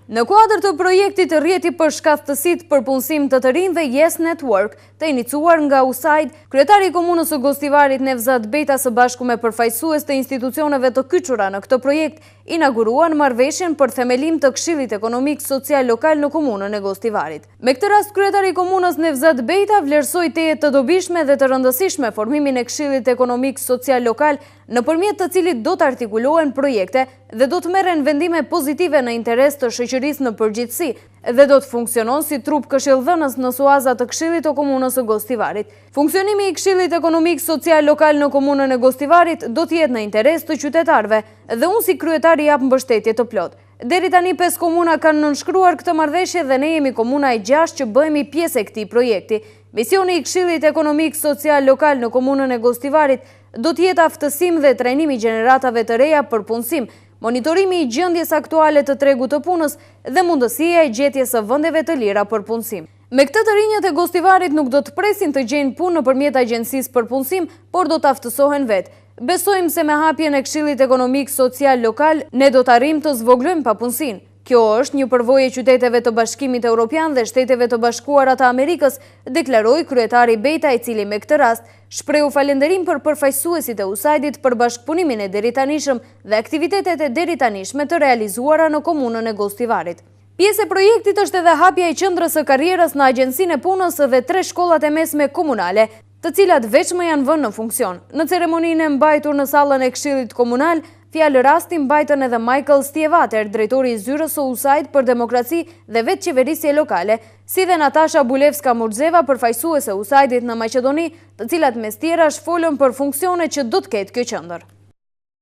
Në kuadër të projektit rrjeti për shkathtësit për punësim të të rinjve Yes Network, të iniciuar nga USAID, kryetari i komunës së Gostivarit Nevzat Bejta së bashku me përfaqësues të institucioneve të kyçura në këtë projekt, inauguruan marrëveshjen për themelim të Këshillit Ekonomik Social Lokal në komunën e Gostivarit. Me këtë rast, kryetari i komunës Nevzat Bejta vlerësoi tejet të dobishme dhe të rëndësishme formimin e Këshillit Ekonomik Social Lokal, nëpërmjet të cilit do të artikulohen projekte dhe do të merren vendime pozitive në interes të shoqërisë në përgjithësi dhe do të funksionon si trup këshillëdhënës në suaza të Këshillit të Komunës së Gostivarit. Funksionimi i Këshillit Ekonomik Social Lokal në komunën e Gostivarit do të jetë në interes të qytetarëve dhe unë si kryetari jap mbështetje të plotë. Deri tani 5 komuna kanë nënshkruar këtë marrëveshje dhe ne jemi komuna e 6 që bëhemi pjesë e këtij projekti. Misioni i Këshillit Ekonomik Social Lokal në komunën e Gostivarit do të jetë aftësim dhe trajnimi i gjeneratave të reja për punësim, monitorimi i gjendjes aktuale të tregut të punës dhe mundësia e gjetjes së vendeve të lira për punësim. Me këtë të rinjët e Gostivarit nuk do të presin të gjejnë punë nëpërmjet agjencisë për punësim, por do të aftësohen vetë. Besojmë se me hapjen e Këshillit Ekonomik Social Lokal ne do të arrijmë të zvoglojmë papunësinë. Kjo është një përvojë e qyteteve të Bashkimit Evropian dhe Shteteve të Bashkuara të Amerikës, deklaroi kryetari Bejta, i cili me këtë rast shprehu falënderim për përfaqësuesit e USAID-it për bashkëpunimin e deritanishëm dhe aktivitetet e deritanishme të realizuara në komunën e Gostivarit. Pjesë e projektit është edhe hapja e qendrës së karrierës në Agjencinë e Punës dhe 3 shkollat e mesme komunale, të cilat veçmë janë vënë në funksion. Në ceremoninë e mbajtur në sallën e Këshillit Komunal, fjalë rasti mbajtën edhe Michael Stjevater, drejtori i zyrës së USAID për demokraci dhe vetë qeverisje lokale, si dhe Natasha Bulevska-Murxeva, përfaqësuese e USAID-it në Maqedoni, të cilat mes tjerash folën për funksione që do të ketë kjo qendër.